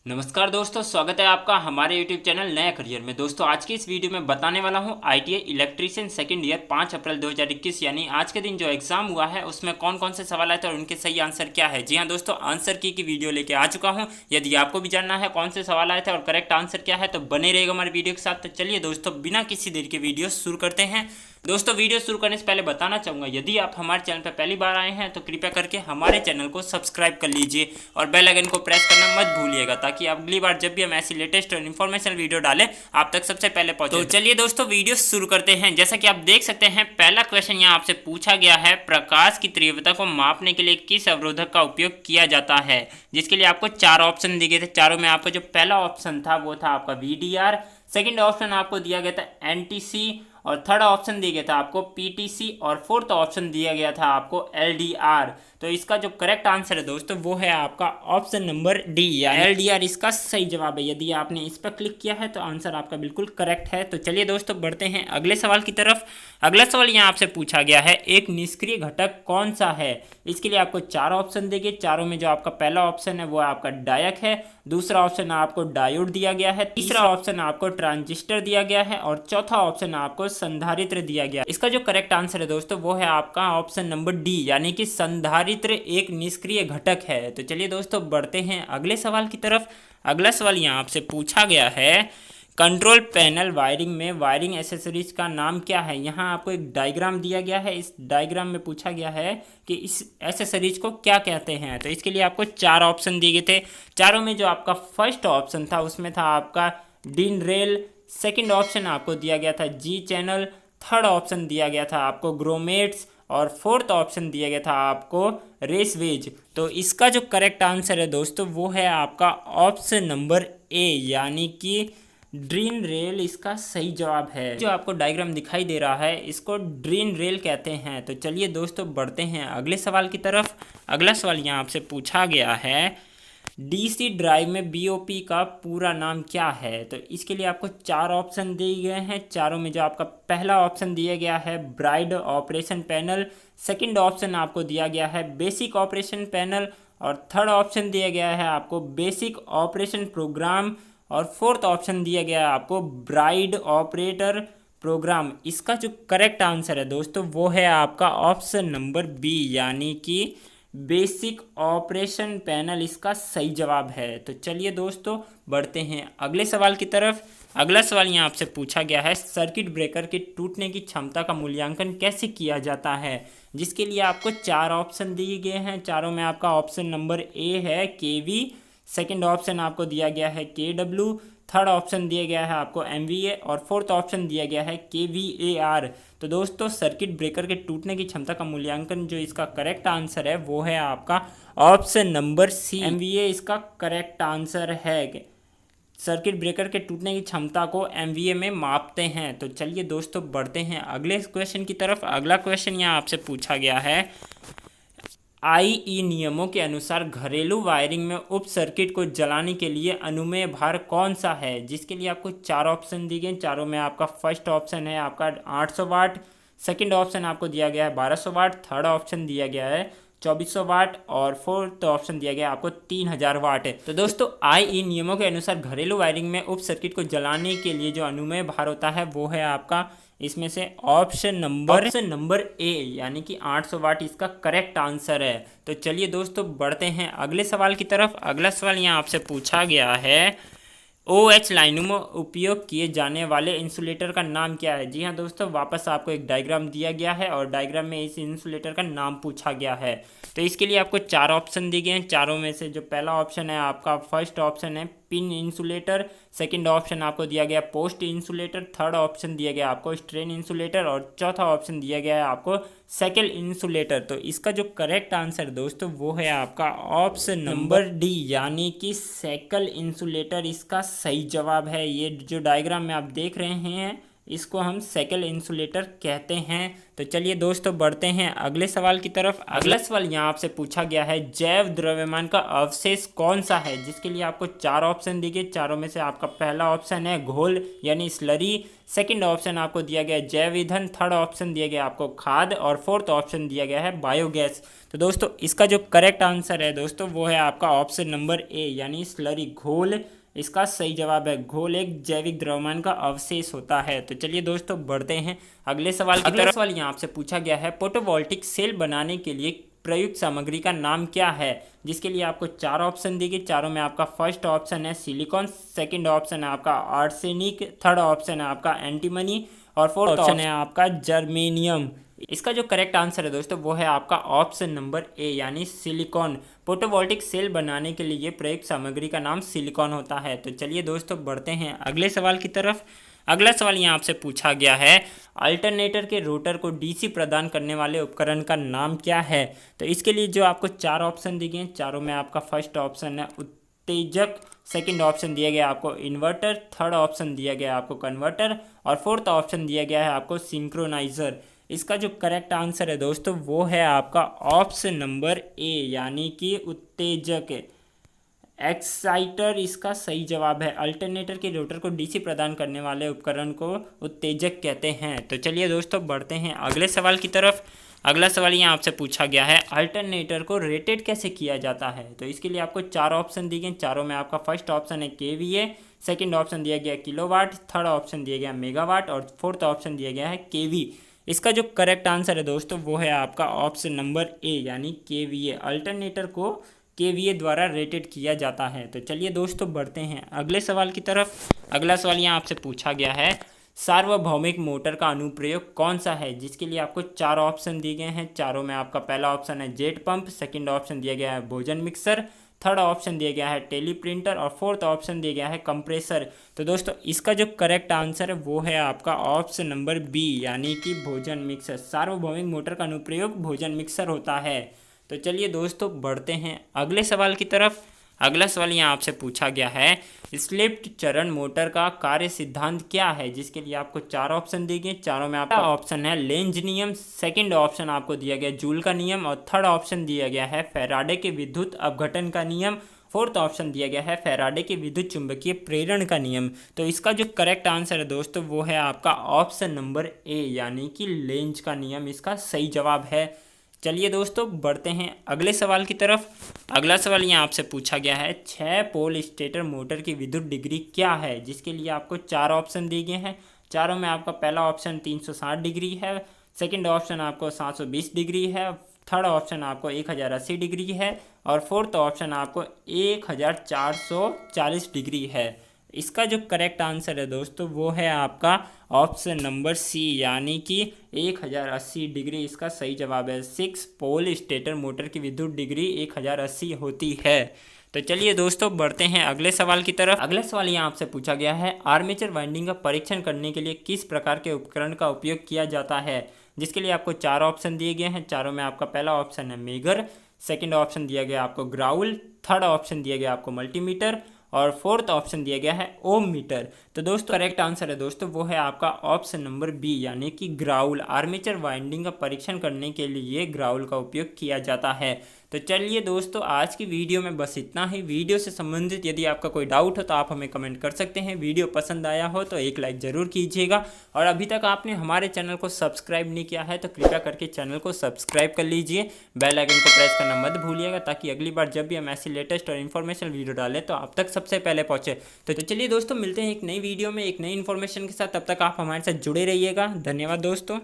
नमस्कार दोस्तों, स्वागत है आपका हमारे YouTube चैनल नया करियर में। दोस्तों आज की इस वीडियो में बताने वाला हूं ITI इलेक्ट्रीशियन सेकंड ईयर 5 अप्रैल 2021 यानी आज के दिन जो एग्जाम हुआ है उसमें कौन कौन से सवाल आए थे और उनके सही आंसर क्या है। जी हां दोस्तों, आंसर की वीडियो लेके आ चुका हूं। यदि आपको भी जानना है कौन से सवाल आए थे और करेक्ट आंसर क्या है तो बने रहेगा हमारे वीडियो के साथ। तो चलिए दोस्तों, बिना किसी देर के वीडियो शुरू करते हैं। दोस्तों वीडियो शुरू करने से पहले बताना चाहूँगा, यदि आप हमारे चैनल पर पहली बार आए हैं तो कृपया करके हमारे चैनल को सब्सक्राइब कर लीजिए और बेल आइकन को प्रेस करना मत भूलिएगा, ताकि अगली बार जब भी हम ऐसी लेटेस्ट और इन्फॉर्मेशनल वीडियो डालें आप तक सबसे पहले पहुंचे। तो चलिए दोस्तों वीडियो शुरू करते हैं। जैसा कि आप देख सकते हैं, पहला क्वेश्चन यहाँ आपसे पूछा गया है, प्रकाश की तीव्रता को मापने के लिए किस अवरोधक का उपयोग किया जाता है, जिसके लिए आपको 4 ऑप्शन दिए गए थे। चारों में आपका जो पहला ऑप्शन था वो था आपका VDR, सेकेंड ऑप्शन आपको दिया गया था NTC और थर्ड ऑप्शन दिया गया था आपको PTC और फोर्थ ऑप्शन दिया गया था आपको LDR। तो इसका जो करेक्ट आंसर है दोस्तों वो है आपका ऑप्शन नंबर डी या LDR इसका सही जवाब है। यदि आपने इस पर क्लिक किया है तो आंसर आपका बिल्कुल करेक्ट है। तो चलिए दोस्तों बढ़ते हैं अगले सवाल की तरफ। अगला सवाल यहाँ आपसे पूछा गया है, एक निष्क्रिय घटक कौन सा है। इसके लिए आपको 4 ऑप्शन देंगे। चारों में जो आपका पहला ऑप्शन है वो आपका डायक है, दूसरा ऑप्शन आपको डायोड दिया गया है, तीसरा ऑप्शन आपको ट्रांजिस्टर दिया गया है और चौथा ऑप्शन आपको संधारित्र दिया गया है। इसका जो करेक्ट आंसर है दोस्तों वो है आपका ऑप्शन नंबर डी, यानी कि संधारित्र एक निष्क्रिय घटक है। तो चलिए दोस्तों बढ़ते हैं अगले सवाल की तरफ। अगला सवाल यहाँ आपसे पूछा गया है, कंट्रोल पैनल वायरिंग में वायरिंग एसेसरीज का नाम क्या है। यहाँ आपको एक डायग्राम दिया गया है। इस डायग्राम में पूछा गया है कि इस एसेसरीज को क्या कहते हैं। तो इसके लिए आपको 4 ऑप्शन दिए गए थे। चारों में जो आपका फर्स्ट ऑप्शन था उसमें था आपका डीन रेल, सेकंड ऑप्शन आपको दिया गया था जी चैनल, थर्ड ऑप्शन दिया गया था आपको ग्रोमेट्स और फोर्थ ऑप्शन दिया गया था आपको रेसवेज। तो इसका जो करेक्ट आंसर है दोस्तों वो है आपका ऑप्शन नंबर ए, यानी कि ड्रीन रेल इसका सही जवाब है। जो आपको डायग्राम दिखाई दे रहा है इसको ड्रीन रेल कहते हैं। तो चलिए दोस्तों बढ़ते हैं अगले सवाल की तरफ। अगला सवाल यहाँ आपसे पूछा गया है, DC ड्राइव में BOP का पूरा नाम क्या है। तो इसके लिए आपको 4 ऑप्शन दिए गए हैं। चारों में जो आपका पहला ऑप्शन दिया गया है bride operation panel, second option आपको दिया गया है बेसिक ऑपरेशन पैनल और थर्ड ऑप्शन दिया गया है आपको बेसिक ऑपरेशन प्रोग्राम और फोर्थ ऑप्शन दिया गया है आपको ब्राइड ऑपरेटर प्रोग्राम। इसका जो करेक्ट आंसर है दोस्तों वो है आपका ऑप्शन नंबर बी, यानी कि बेसिक ऑपरेशन पैनल इसका सही जवाब है। तो चलिए दोस्तों बढ़ते हैं अगले सवाल की तरफ। अगला सवाल यहाँ आपसे पूछा गया है, सर्किट ब्रेकर के टूटने की क्षमता का मूल्यांकन कैसे किया जाता है, जिसके लिए आपको 4 ऑप्शन दिए गए हैं। चारों में आपका ऑप्शन नंबर ए है KV, सेकेंड ऑप्शन आपको दिया गया है KW, थर्ड ऑप्शन दिया गया है आपको MVA और फोर्थ ऑप्शन दिया गया है KVAR। तो दोस्तों सर्किट ब्रेकर के टूटने की क्षमता का मूल्यांकन जो इसका करेक्ट आंसर है वो है आपका ऑप्शन नंबर सी, MVA इसका करेक्ट आंसर है। सर्किट ब्रेकर के टूटने की क्षमता को MVA में मापते हैं। तो चलिए दोस्तों बढ़ते हैं अगले क्वेश्चन की तरफ। अगला क्वेश्चन यहाँ आपसे पूछा गया है, IE नियमों के अनुसार घरेलू वायरिंग में उप सर्किट को जलाने के लिए अनुमेय भार कौन सा है, जिसके लिए आपको 4 ऑप्शन दिए गए। चारों में आपका फर्स्ट ऑप्शन है आपका 800 वाट, सेकंड ऑप्शन आपको दिया गया है 1200 वाट, थर्ड ऑप्शन दिया गया है 2400 वाट और फोर्थ ऑप्शन दिया गया आपको 3000 वाट है। तो दोस्तों IE नियमों के अनुसार घरेलू वायरिंग में उप सर्किट को जलाने के लिए जो अनुमेय भार होता है वो है आपका इसमें से ऑप्शन नंबर ए, यानी कि 800 वाट इसका करेक्ट आंसर है। तो चलिए दोस्तों बढ़ते हैं अगले सवाल की तरफ। अगला सवाल यहाँ आपसे पूछा गया है, OH लाइनों में उपयोग किए जाने वाले इंसुलेटर का नाम क्या है। जी हाँ दोस्तों, वापस आपको एक डायग्राम दिया गया है और डायग्राम में इस इंसुलेटर का नाम पूछा गया है। तो इसके लिए आपको 4 ऑप्शन दिए गए हैं। चारों में से जो पहला ऑप्शन है आपका फर्स्ट ऑप्शन है पिन इंसुलेटर, सेकंड ऑप्शन आपको दिया गया पोस्ट इंसुलेटर, थर्ड ऑप्शन दिया गया आपको स्ट्रेन इंसुलेटर और चौथा ऑप्शन दिया गया है आपको सेकल इंसुलेटर। तो इसका जो करेक्ट आंसर दोस्तों वो है आपका ऑप्शन नंबर डी, यानी कि सेकल इंसुलेटर इसका सही जवाब है। ये जो डायग्राम में आप देख रहे हैं इसको हम सेकल इंसुलेटर कहते हैं। तो चलिए दोस्तों बढ़ते हैं अगले सवाल की तरफ। अगला सवाल यहाँ आपसे पूछा गया है, जैव द्रव्यमान का अवशेष कौन सा है, जिसके लिए आपको 4 ऑप्शन दिए गए। चारों में से आपका पहला ऑप्शन है घोल यानी स्लरी, सेकंड ऑप्शन आपको दिया गया है जैव ईंधन, थर्ड ऑप्शन दिया गया आपको खाद और फोर्थ ऑप्शन दिया गया है बायोगैस। तो दोस्तों इसका जो करेक्ट आंसर है दोस्तों वो है आपका ऑप्शन नंबर ए यानी स्लरी, घोल इसका सही जवाब है। घोल एक जैविक द्रव्यमान का अवशेष होता है। तो चलिए दोस्तों बढ़ते हैं अगले सवाल की तरफ। सवाल यहाँ आपसे पूछा गया है, फोटोवोल्टिक सेल बनाने के लिए प्रयुक्त सामग्री का नाम क्या है, जिसके लिए आपको 4 ऑप्शन दिए गए। चारों में आपका फर्स्ट ऑप्शन है सिलिकॉन, सेकंड ऑप्शन है आपका आर्सेनिक, थर्ड ऑप्शन है आपका एंटीमनी और फोर्थ ऑप्शन है आपका जर्मेनियम। इसका जो करेक्ट आंसर है दोस्तों वो है आपका ऑप्शन नंबर ए यानी सिलिकॉन। फोटोवोल्टिक सेल बनाने के लिए प्रयुक्त सामग्री का नाम सिलिकॉन होता है। तो चलिए दोस्तों बढ़ते हैं अगले सवाल की तरफ। अगला सवाल यहाँ आपसे पूछा गया है, अल्टरनेटर के रोटर को डीसी प्रदान करने वाले उपकरण का नाम क्या है। तो इसके लिए जो आपको 4 ऑप्शन दिए गए, चारों में आपका फर्स्ट ऑप्शन है उत्तेजक, सेकंड ऑप्शन दिया गया आपको इन्वर्टर, थर्ड ऑप्शन दिया गया आपको कन्वर्टर और फोर्थ ऑप्शन दिया गया है आपको सिंक्रोनाइजर। इसका जो करेक्ट आंसर है दोस्तों वो है आपका ऑप्शन नंबर ए यानी कि उत्तेजक, एक्साइटर इसका सही जवाब है। अल्टरनेटर के रोटर को डीसी प्रदान करने वाले उपकरण को उत्तेजक कहते हैं। तो चलिए दोस्तों बढ़ते हैं अगले सवाल की तरफ। अगला सवाल यहाँ आपसे पूछा गया है, अल्टरनेटर को रेटेड कैसे किया जाता है। तो इसके लिए आपको 4 ऑप्शन दिए गए। चारों में आपका फर्स्ट ऑप्शन है केवीए, सेकंड ऑप्शन दिया गया किलोवाट, थर्ड ऑप्शन दिया गया मेगावाट और फोर्थ ऑप्शन दिया गया है केवी। इसका जो करेक्ट आंसर है दोस्तों वो है आपका ऑप्शन नंबर ए यानी केवीए। अल्टरनेटर को केवीए द्वारा रेटेड किया जाता है। तो चलिए दोस्तों बढ़ते हैं अगले सवाल की तरफ। अगला सवाल यहाँ आपसे पूछा गया है, सार्वभौमिक मोटर का अनुप्रयोग कौन सा है, जिसके लिए आपको 4 ऑप्शन दिए गए हैं। चारों में आपका पहला ऑप्शन है जेट पंप, सेकंड ऑप्शन दिया गया है भोजन मिक्सर, थर्ड ऑप्शन दिया गया है टेलीप्रिंटर और फोर्थ ऑप्शन दिया गया है कंप्रेसर। तो दोस्तों इसका जो करेक्ट आंसर है वो है आपका ऑप्शन नंबर बी यानी कि भोजन मिक्सर। सार्वभौमिक मोटर का अनुप्रयोग भोजन मिक्सर होता है। तो चलिए दोस्तों बढ़ते हैं अगले सवाल की तरफ। अगला सवाल यहाँ आपसे पूछा गया है, स्लिप्ड चरण मोटर का कार्य सिद्धांत क्या है, जिसके लिए आपको 4 ऑप्शन दिए गए। चारों में आपका ऑप्शन है लेंज नियम, सेकंड ऑप्शन आपको दिया गया जूल का नियम और थर्ड ऑप्शन दिया गया है फैराडे के विद्युत अपघटन का नियम, फोर्थ ऑप्शन दिया गया है फैराडे के विद्युत चुंबकीय प्रेरण का नियम। तो इसका जो करेक्ट आंसर है दोस्तों वो है आपका ऑप्शन नंबर ए यानी कि लेंज का नियम इसका सही जवाब है। चलिए दोस्तों बढ़ते हैं अगले सवाल की तरफ। अगला सवाल यहाँ आपसे पूछा गया है, 6 पोल स्टेटर मोटर की विद्युत डिग्री क्या है, जिसके लिए आपको 4 ऑप्शन दिए गए हैं। चारों में आपका पहला ऑप्शन 360 डिग्री है, सेकंड ऑप्शन आपको 720 डिग्री है, थर्ड ऑप्शन आपको 1080 डिग्री है और फोर्थ ऑप्शन आपको 1440 डिग्री है। इसका जो करेक्ट आंसर है दोस्तों वो है आपका ऑप्शन नंबर सी यानी कि 1080 डिग्री इसका सही जवाब है। 6 पोल स्टेटर मोटर की विद्युत डिग्री 1080 होती है। तो चलिए दोस्तों बढ़ते हैं अगले सवाल की तरफ। अगला सवाल यहाँ आपसे पूछा गया है, आर्मेचर वाइंडिंग का परीक्षण करने के लिए किस प्रकार के उपकरण का उपयोग किया जाता है, जिसके लिए आपको 4 ऑप्शन दिए गए हैं। चारों में आपका पहला ऑप्शन है मेगर, सेकंड ऑप्शन दिया गया आपको ग्राउल, थर्ड ऑप्शन दिया गया आपको मल्टीमीटर और फोर्थ ऑप्शन दिया गया है ओम मीटर। तो दोस्तों करेक्ट आंसर है दोस्तों वो है आपका ऑप्शन नंबर बी यानी कि ग्राउल। आर्मेचर वाइंडिंग का परीक्षण करने के लिए ग्राउल का उपयोग किया जाता है। तो चलिए दोस्तों आज की वीडियो में बस इतना ही। वीडियो से संबंधित यदि आपका कोई डाउट हो तो आप हमें कमेंट कर सकते हैं। वीडियो पसंद आया हो तो एक लाइक ज़रूर कीजिएगा और अभी तक आपने हमारे चैनल को सब्सक्राइब नहीं किया है तो कृपया करके चैनल को सब्सक्राइब कर लीजिए। बेल आइकन को प्रेस करना मत भूलिएगा ताकि अगली बार जब भी हम ऐसी लेटेस्ट और इन्फॉर्मेशन वीडियो डालें तो आप तक सबसे पहले पहुँचे। तो चलिए दोस्तों मिलते हैं एक नई वीडियो में एक नई इन्फॉर्मेशन के साथ। तब तक आप हमारे साथ जुड़े रहिएगा। धन्यवाद दोस्तों।